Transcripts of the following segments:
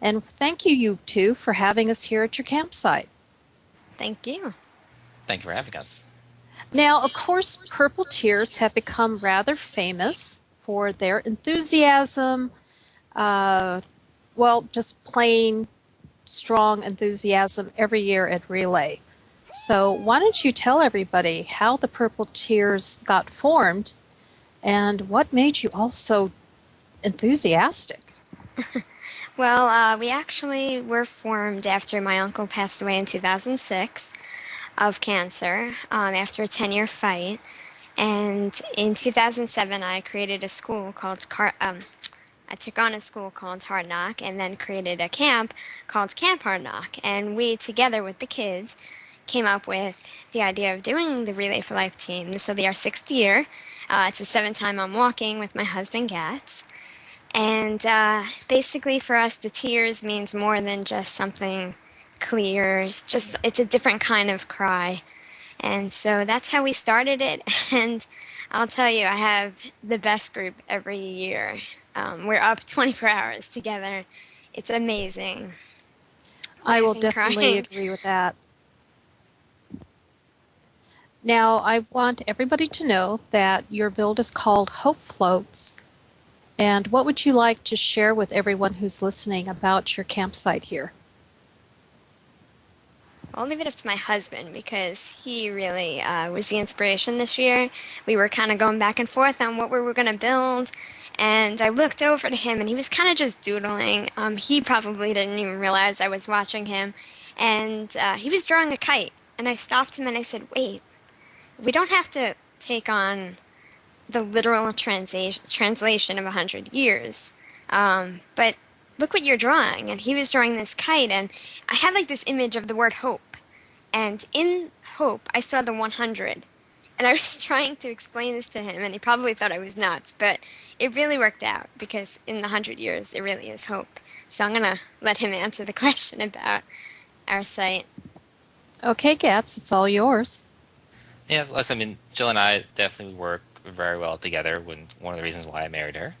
And thank you, you two, for having us here at your campsite. Thank you. Thank you for having us. Now, of course, purple tears have become rather famous for their enthusiasm, uh, well, just plain strong enthusiasm every year at Relay. So, why don't you tell everybody how the Purple Tears got formed and what made you all so enthusiastic? Well, we actually were formed after my uncle passed away in 2006 of cancer after a 10-year fight. And in 2007, I created a school called I took on a school called Hard Knock and then created a camp called Camp Hard Knock. And we, together with the kids, came up with the idea of doing the Relay for Life team. This will be our 6th year. It's the 7th time I'm walking with my husband, Gats. And basically for us, the tears means more than just something clear. It's a different kind of cry. And so that's how we started it. And I'll tell you, I have the best group every year. We're up 24 hours together. It's amazing. I will Laughing, definitely crying. agree with that. Now, I want everybody to know that your build is called Hope Floats. And what would you like to share with everyone who's listening about your campsite here? I'll leave it up to my husband because he really was the inspiration this year. We were kind of going back and forth on what we were going to build, and I looked over to him and he was kind of just doodling. He probably didn't even realize I was watching him, and he was drawing a kite. And I stopped him and I said, "Wait, we don't have to take on the literal translation of 100 years. But look what you're drawing." And he was drawing this kite, and I had like this image of the word hope. And in hope, I saw the 100. And I was trying to explain this to him, and he probably thought I was nuts. But it really worked out, because in the 100 years, it really is hope. So I'm going to let him answer the question about our site. Okay, Gats, it's all yours. Yeah, listen, I mean, Jill and I definitely work very well together. One of the reasons why I married her,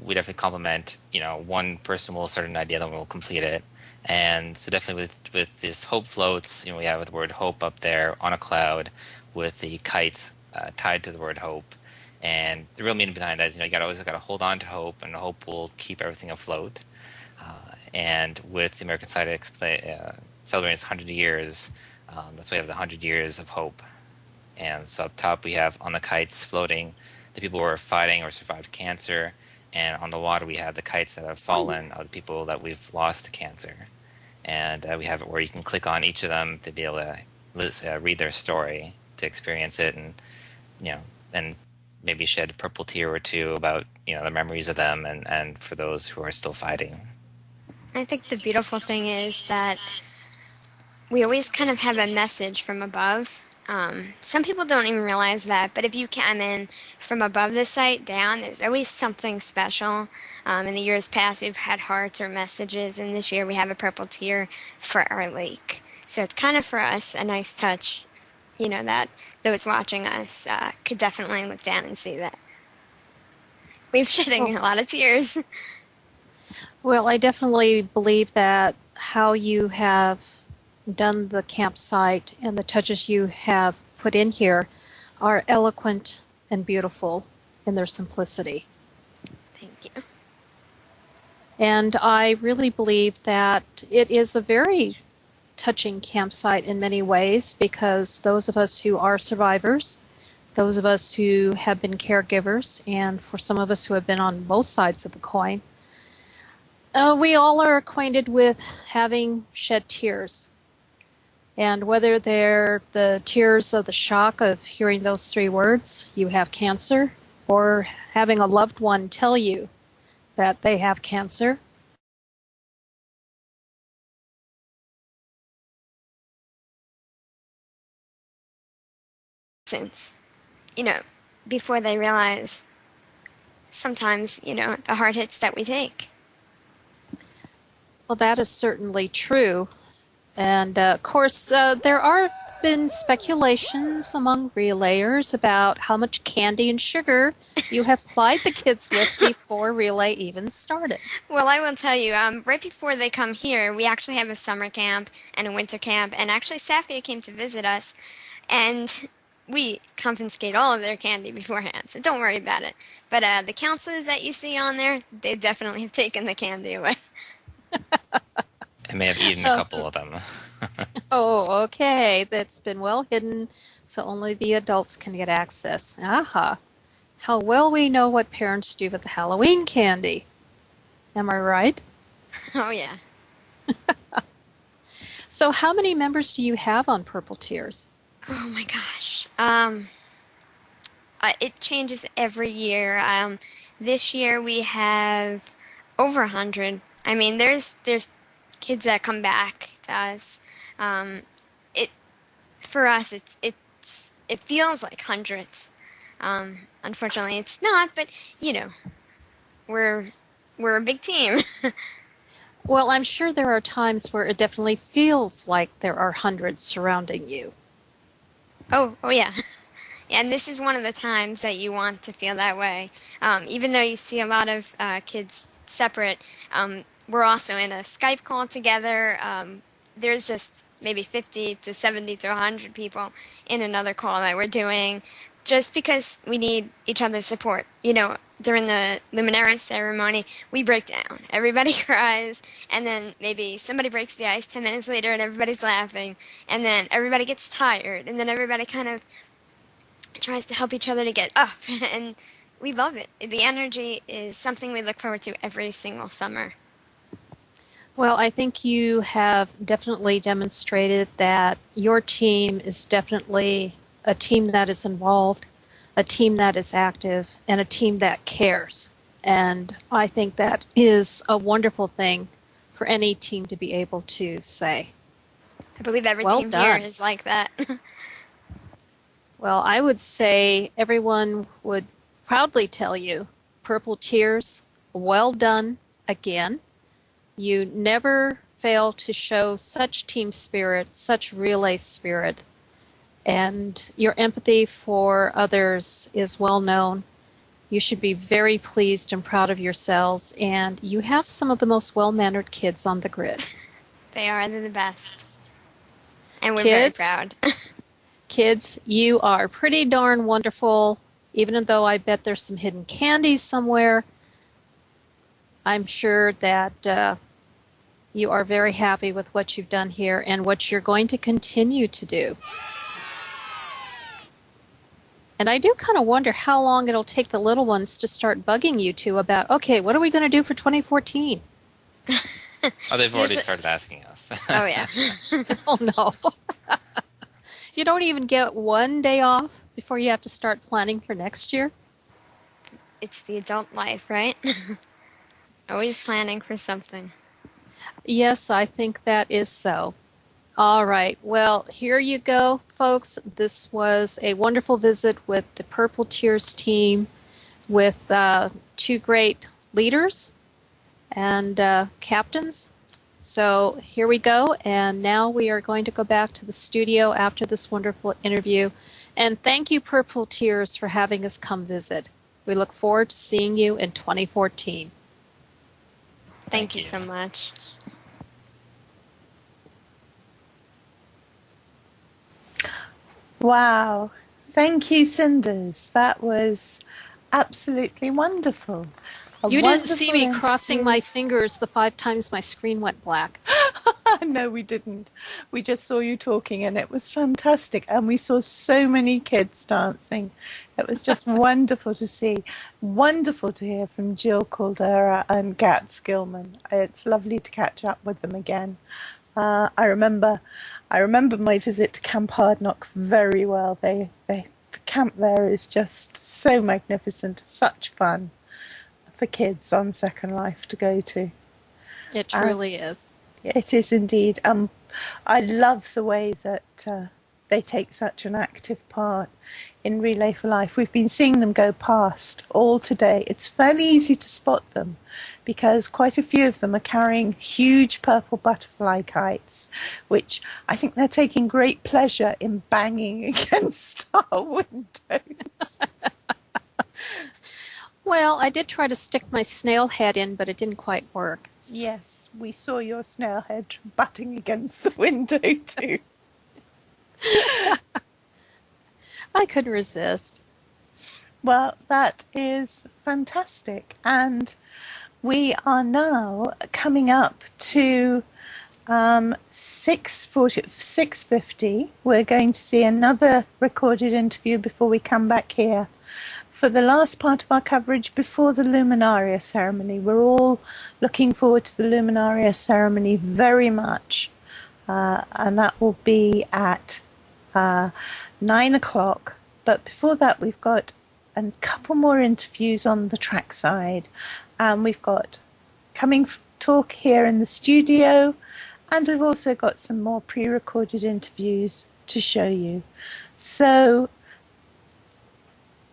we definitely complement. One person will start an idea, then we'll complete it. And so definitely with this hope floats, we have the word hope up there on a cloud with the kite tied to the word hope. And the real meaning behind that is, you always got to hold on to hope, and hope will keep everything afloat. And with the American side celebrating its 100 years, that's why we have the 100 years of hope. And so up top we have on the kites floating the people who are fighting or survived cancer, and on the water we have the kites that have fallen of the people that we've lost to cancer. And we have it where you can click on each of them to be able to read their story, to experience it, and maybe shed a purple tear or two about the memories of them, and for those who are still fighting. I think the beautiful thing is that we always kind of have a message from above. Some people don't even realize that, but if you come in from above the site down, there's always something special. In the years past, we've had hearts or messages, and this year we have a purple tear for our lake. So it's kind of for us a nice touch, that those watching us could definitely look down and see that we've shedding a lot of tears. Well, I definitely believe that how you have done the campsite and the touches you have put in here are eloquent and beautiful in their simplicity. Thank you. And I really believe that it is a very touching campsite in many ways, because those of us who are survivors, those of us who have been caregivers, and for some of us who have been on both sides of the coin, we all are acquainted with having shed tears. And whether they're the tears of the shock of hearing those 3 words, you have cancer, or having a loved one tell you that they have cancer. Since, before they realize sometimes, the hard hits that we take. Well, that is certainly true. And of course, there are been speculations among relayers about how much candy and sugar you have plied the kids with before relay even started. Well, I will tell you, right before they come here, we actually have a summer camp and a winter camp, and actually Safia came to visit us, and we confiscate all of their candy beforehand, so don't worry about it. But the counselors that you see on there, they definitely have taken the candy away. I may have eaten a couple of them. Oh, okay. That's been well hidden, so only the adults can get access. Aha. How well we know what parents do with the Halloween candy. Am I right? Oh, yeah. So how many members do you have on Purple Tears? Oh my gosh. It changes every year. This year we have over 100. I mean, there's kids that come back to us. It for us, it feels like hundreds. Unfortunately, it's not. But you know, we're we're a big team. Well, I'm sure there are times where it definitely feels like there are hundreds surrounding you. Oh yeah. And this is one of the times that you want to feel that way. Even though you see a lot of kids separate, we're also in a Skype call together. There's just maybe 50 to 70 to 100 people in another call that we're doing just because we need each other's support. You know, during the Luminara ceremony, we break down. Everybody cries, and then maybe somebody breaks the ice 10 minutes later and everybody's laughing, and then everybody gets tired, and then everybody kind of tries to help each other to get up, and we love it. The energy is something we look forward to every single summer. Well, I think you have definitely demonstrated that your team is definitely a team that is involved, a team that is active, and a team that cares. And I think that is a wonderful thing for any team to be able to say. I believe every Well team here done. is like that. Well, I would say everyone would proudly tell you, Purple Tears, well done again. You never fail to show such team spirit, such relay spirit, and your empathy for others is well known. You should be very pleased and proud of yourselves, and you have some of the most well-mannered kids on the grid. They're the best. And we're very Kids, proud. kids, you are pretty darn wonderful, even though I bet there's some hidden candies somewhere. I'm sure that you are very happy with what you've done here and what you're going to continue to do. And I do kind of wonder how long it'll take the little ones to start bugging you two about, okay, what are we going to do for 2014? Oh, they've already started asking us. Oh, yeah. Oh, no. You don't even get one day off before you have to start planning for next year? It's the adult life, right? Always planning for something. Yes, I think that is so. All right. Well, here you go, folks. This was a wonderful visit with the Purple Tears team with two great leaders and captains. So here we go. And now we are going to go back to the studio after this wonderful interview. And thank you, Purple Tears, for having us come visit. We look forward to seeing you in 2014. Thank you so much. Wow. Thank you, Cinders. That was absolutely wonderful. You didn't see me crossing my fingers the 5 times my screen went black. No, we didn't. We just saw you talking and it was fantastic. And we saw so many kids dancing. It was just wonderful to see. Wonderful to hear from Jill Caldera and Gat Skillman. It's lovely to catch up with them again. I remember my visit to Camp Hardknock very well. The camp there is just so magnificent, such fun for kids on Second Life to go to. It truly is. It is indeed. I love the way that they take such an active part in Relay for Life. We've been seeing them go past all today. It's fairly easy to spot them because quite a few of them are carrying huge purple butterfly kites, which I think they're taking great pleasure in banging against our windows. Well, I did try to stick my snail head in, but it didn't quite work. Yes, we saw your snail head butting against the window too. I couldn't resist. Well, that is fantastic. And we are now coming up to 6:50. We're going to see another recorded interview before we come back here for the last part of our coverage before the Luminaria ceremony. We're all looking forward to the Luminaria ceremony very much. And that will be at 9 o'clock. But before that, we've got a couple more interviews on the trackside. And we've got coming talk here in the studio. And we've also got some more pre-recorded interviews to show you. So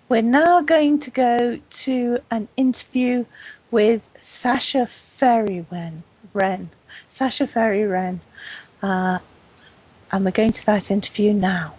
we're now going to go to an interview with Sasha Ferry-Wren. Sasha Ferry-Wren. And we're going to that interview now.